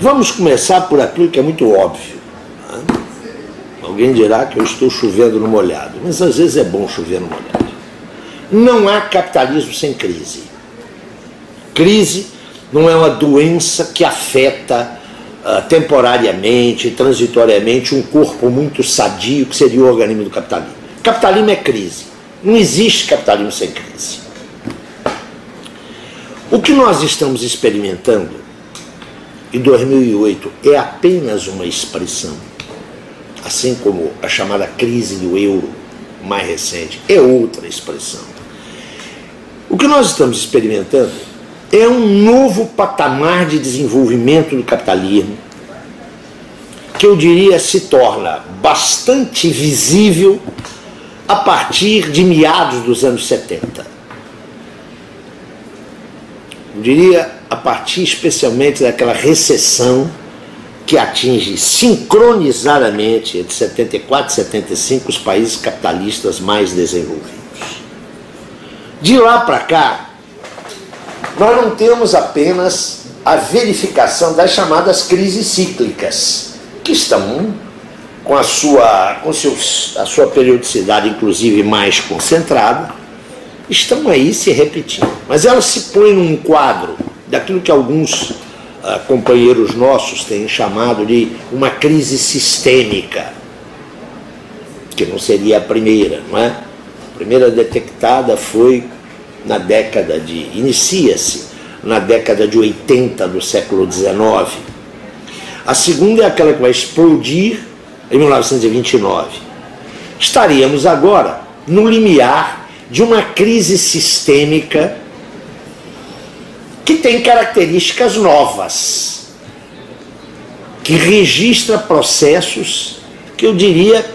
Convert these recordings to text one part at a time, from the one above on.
Vamos começar por aquilo que é muito óbvio. Né? Alguém dirá que eu estou chovendo no molhado, mas às vezes é bom chover no molhado. Não há capitalismo sem crise. Crise não é uma doença que afeta temporariamente, transitoriamente, um corpo muito sadio, que seria o organismo do capitalismo. Capitalismo é crise. Não existe capitalismo sem crise. O que nós estamos experimentando em 2008 é apenas uma expressão, assim como a chamada crise do euro mais recente é outra expressão. O que nós estamos experimentando é um novo patamar de desenvolvimento do capitalismo que eu diria se torna bastante visível a partir de meados dos anos 70. Eu diria a partir especialmente daquela recessão que atinge sincronizadamente entre 74 e 75 os países capitalistas mais desenvolvidos. De lá para cá, nós não temos apenas a verificação das chamadas crises cíclicas, que estão com a sua periodicidade, inclusive, mais concentrada, estão aí se repetindo. Mas elas se põem num quadro daquilo que alguns companheiros nossos têm chamado de uma crise sistêmica, que não seria a primeira, não é? A primeira detectada foi na década de... inicia-se na década de 80 do século XIX. A segunda é aquela que vai explodir em 1929. Estaríamos agora no limiar de uma crise sistêmica que tem características novas, que registra processos que eu diria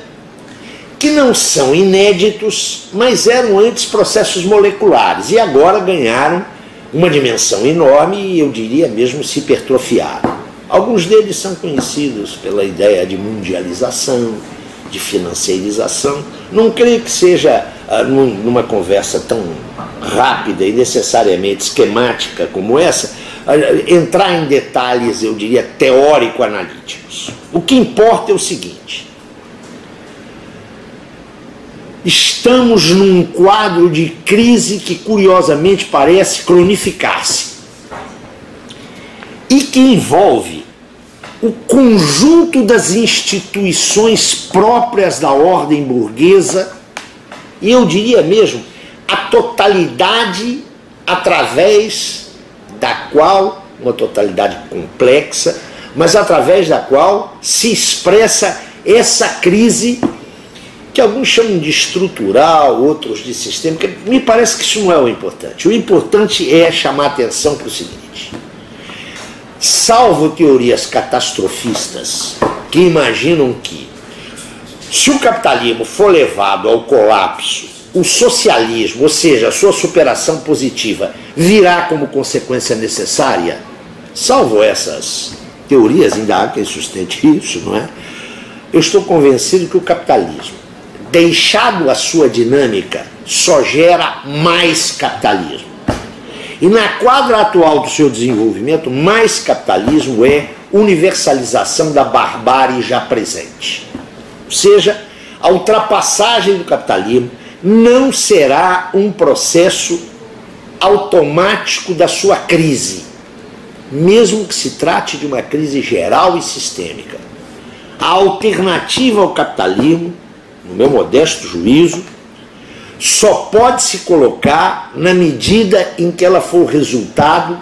que não são inéditos, mas eram antes processos moleculares e agora ganharam uma dimensão enorme e eu diria mesmo se hipertrofiaram. Alguns deles são conhecidos pela ideia de mundialização, de financiarização. Não creio que seja numa conversa tão rápida e necessariamente esquemática como essa, entrar em detalhes, eu diria, teórico-analíticos. O que importa é o seguinte: estamos num quadro de crise que, curiosamente, parece cronificar-se e que envolve o conjunto das instituições próprias da ordem burguesa e, eu diria mesmo, a totalidade através da qual, uma totalidade complexa, mas através da qual se expressa essa crise que alguns chamam de estrutural, outros de sistêmica. Me parece que isso não é o importante. O importante é chamar atenção para o seguinte: salvo teorias catastrofistas que imaginam que, se o capitalismo for levado ao colapso, o socialismo, ou seja, a sua superação positiva, virá como consequência necessária, salvo essas teorias, ainda há quem sustente isso, não é? Eu estou convencido que o capitalismo, deixado a sua dinâmica, só gera mais capitalismo. E na quadra atual do seu desenvolvimento, mais capitalismo é universalização da barbárie já presente. Ou seja, a ultrapassagem do capitalismo não será um processo automático da sua crise, mesmo que se trate de uma crise geral e sistêmica. A alternativa ao capitalismo, no meu modesto juízo, só pode se colocar na medida em que ela for resultado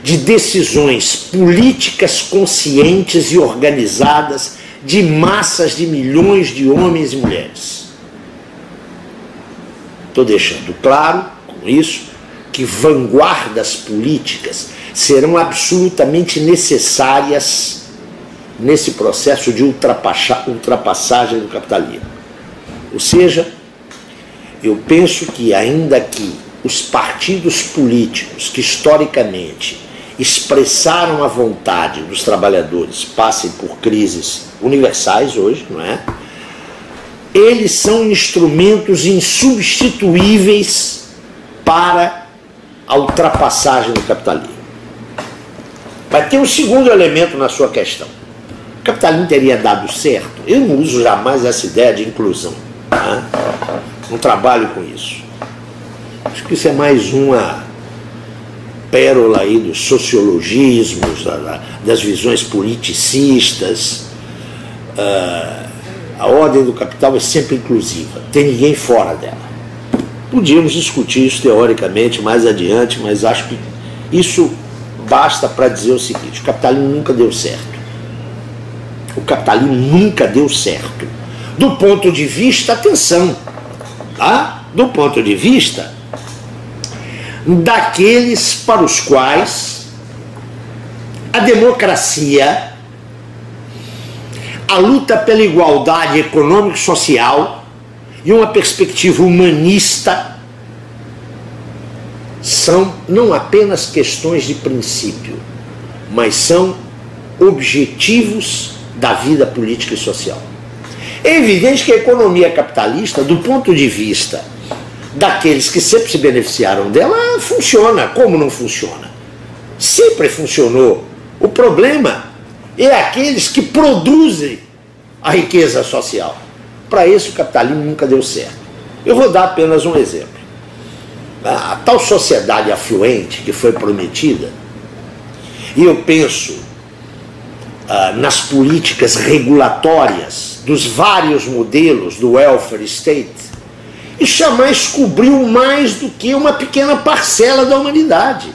de decisões políticas conscientes e organizadas de massas de milhões de homens e mulheres. Estou deixando claro, com isso, que vanguardas políticas serão absolutamente necessárias nesse processo de ultrapassagem do capitalismo. Ou seja, eu penso que, ainda que os partidos políticos que historicamente expressaram a vontade dos trabalhadores passem por crises universais hoje, não é? Eles são instrumentos insubstituíveis para a ultrapassagem do capitalismo. Mas tem um segundo elemento na sua questão. O capitalismo teria dado certo? Eu não uso jamais essa ideia de inclusão. Tá? Não trabalho com isso. Acho que isso é mais uma pérola aí dos sociologismos, das visões politicistas. A ordem do capital é sempre inclusiva, tem ninguém fora dela. Podíamos discutir isso teoricamente mais adiante, mas acho que isso basta para dizer o seguinte: o capitalismo nunca deu certo. O capitalismo nunca deu certo. Do ponto de vista, atenção, tá? Do ponto de vista daqueles para os quais a democracia, a luta pela igualdade econômica e social e uma perspectiva humanista são não apenas questões de princípio, mas são objetivos da vida política e social. É evidente que a economia capitalista, do ponto de vista daqueles que sempre se beneficiaram dela, funciona. Como não funciona? Sempre funcionou. O problema é aqueles que produzem a riqueza social. Para isso o capitalismo nunca deu certo. Eu vou dar apenas um exemplo. A tal sociedade afluente que foi prometida, e eu penso nas políticas regulatórias dos vários modelos do welfare state, isso jamais cobriu mais do que uma pequena parcela da humanidade.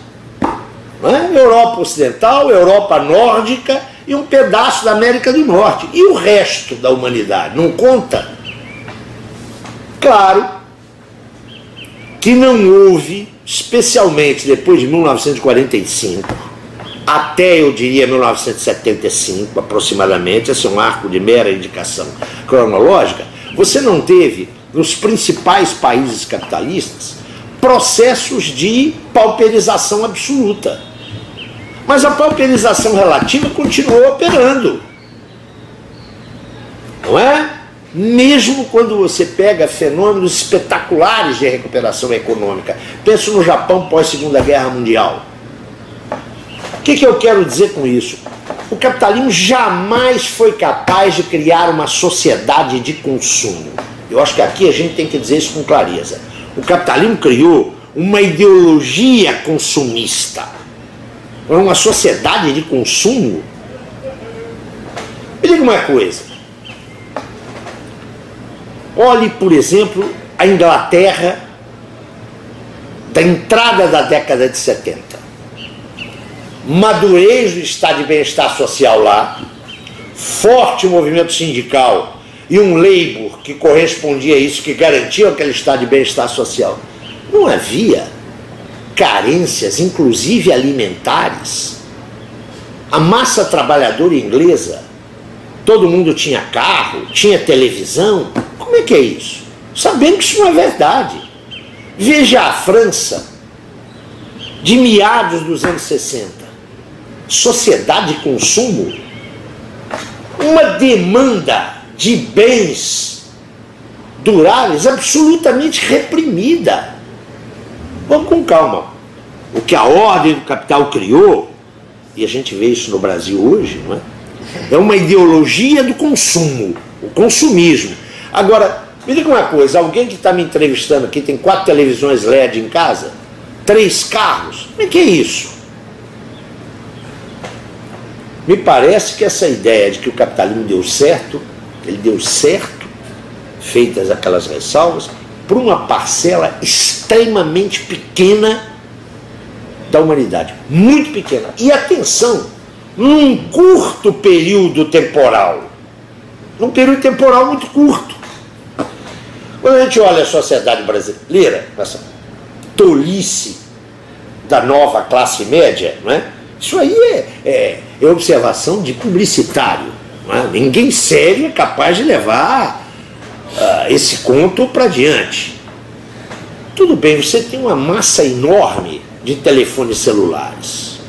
Europa Ocidental, Europa Nórdica e um pedaço da América do Norte. E o resto da humanidade não conta? Claro que não houve, especialmente depois de 1945, até eu diria 1975 aproximadamente, esse é um arco de mera indicação cronológica, você não teve nos principais países capitalistas processos de pauperização absoluta. Mas a pauperização relativa continuou operando. Não é? Mesmo quando você pega fenômenos espetaculares de recuperação econômica. Penso no Japão pós-Segunda Guerra Mundial. O que eu quero dizer com isso? O capitalismo jamais foi capaz de criar uma sociedade de consumo. Eu acho que aqui a gente tem que dizer isso com clareza. O capitalismo criou uma ideologia consumista. Uma sociedade de consumo. Me diga uma coisa. Olhe, por exemplo, a Inglaterra da entrada da década de 70. Madurez do estado de bem-estar social lá, forte movimento sindical e um labor que correspondia a isso, que garantia aquele estado de bem-estar social. Não havia carências, inclusive alimentares. A massa trabalhadora inglesa, todo mundo tinha carro, tinha televisão. Como é que é isso? Sabendo que isso não é verdade. Veja a França, de meados dos anos 60. Sociedade de consumo, uma demanda de bens duráveis absolutamente reprimida. Vamos com calma. O que a ordem do capital criou, e a gente vê isso no Brasil hoje, não é? É uma ideologia do consumo, o consumismo. Agora, me diga uma coisa, alguém que está me entrevistando aqui tem 4 televisões LED em casa, 3 carros, como é que é isso? Me parece que essa ideia de que o capitalismo deu certo, ele deu certo, feitas aquelas ressalvas, por uma parcela extremamente pequena da humanidade, muito pequena. E atenção, num curto período temporal, num período temporal muito curto. Quando a gente olha a sociedade brasileira, essa tolice da nova classe média, não é? Isso aí é observação de publicitário. Não é? Ninguém sério é capaz de levar esse conto para diante. Tudo bem, você tem uma massa enorme de telefones celulares.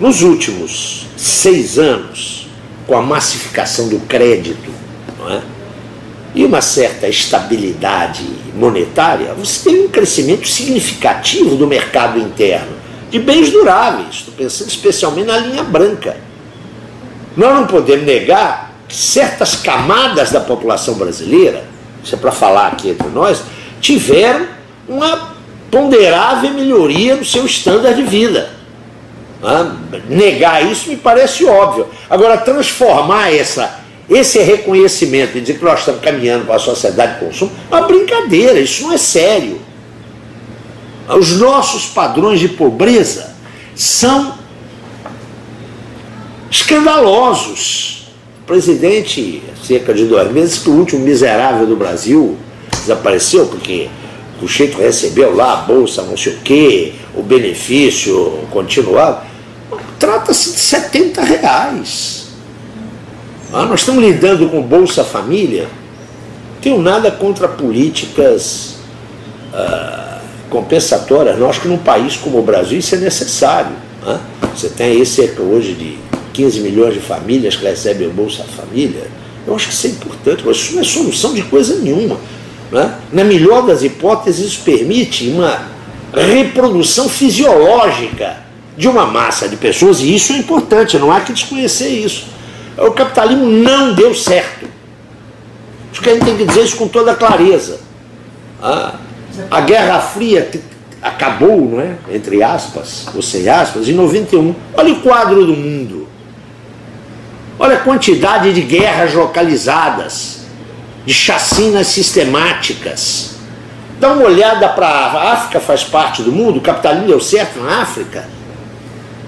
Nos últimos 6 anos, com a massificação do crédito, não é? E uma certa estabilidade monetária, você tem um crescimento significativo do mercado interno. de bens duráveis. Estou pensando especialmente na linha branca. Nós não podemos negar que certas camadas da população brasileira, isso é para falar aqui entre nós, tiveram uma ponderável melhoria no seu standard de vida. Negar isso me parece óbvio. Agora, transformar esse reconhecimento e dizer que nós estamos caminhando para a sociedade de consumo é uma brincadeira, isso não é sério. Os nossos padrões de pobreza são escandalosos. O presidente, há cerca de 2 meses, que o último miserável do Brasil desapareceu porque o sujeito recebeu lá a bolsa, não sei o quê, o benefício continuado. Trata-se de R$70. Nós estamos lidando com Bolsa Família. Não tenho nada contra políticas compensatórias. Nós que num país como o Brasil isso é necessário. Você tem aí cerca hoje de 15 milhões de famílias que recebem Bolsa Família. Eu acho que isso é importante, mas isso não é solução de coisa nenhuma. Na melhor das hipóteses, isso permite uma reprodução fisiológica de uma massa de pessoas, e isso é importante, não há que desconhecer isso. O capitalismo não deu certo. Acho que a gente tem que dizer isso com toda clareza. A Guerra Fria acabou, não é? Entre aspas, ou sem aspas, em 91. Olha o quadro do mundo. Olha a quantidade de guerras localizadas, de chacinas sistemáticas. Dá uma olhada para a África, faz parte do mundo, o capitalismo deu certo na África.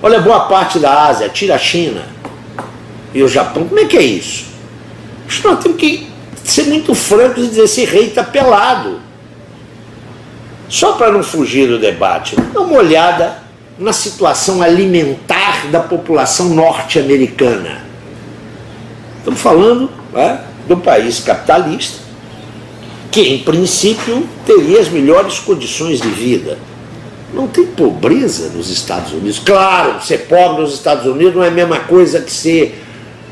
Olha boa parte da Ásia, tira a China e o Japão. Como é que é isso? Nós temos que ser muito francos e dizer: esse rei está pelado. Só para não fugir do debate, dá uma olhada na situação alimentar da população norte-americana. Estamos falando do país capitalista, que em princípio teria as melhores condições de vida. Não tem pobreza nos Estados Unidos. Claro, ser pobre nos Estados Unidos não é a mesma coisa que ser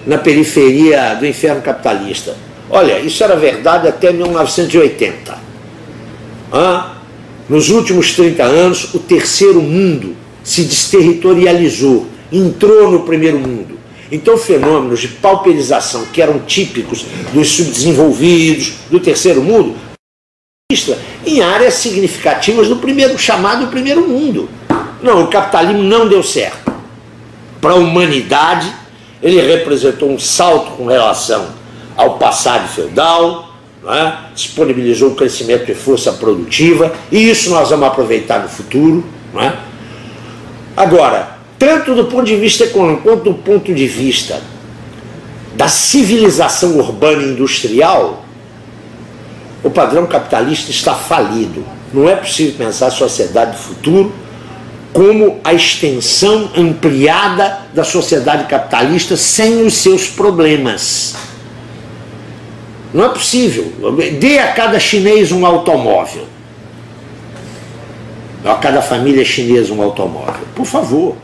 na periferia do inferno capitalista. Olha, isso era verdade até 1980. Nos últimos 30 anos, o terceiro mundo se desterritorializou, entrou no primeiro mundo. Então, fenômenos de pauperização que eram típicos dos subdesenvolvidos, do terceiro mundo, em áreas significativas do chamado primeiro mundo. Não, o capitalismo não deu certo. Para a humanidade, ele representou um salto com relação ao passado feudal, disponibilizou um crescimento de força produtiva, e isso nós vamos aproveitar no futuro. Agora, tanto do ponto de vista econômico quanto do ponto de vista da civilização urbana e industrial, o padrão capitalista está falido. Não é possível pensar a sociedade do futuro como a extensão ampliada da sociedade capitalista sem os seus problemas. Não é possível. Dê a cada chinês um automóvel. A cada família chinesa um automóvel. Por favor.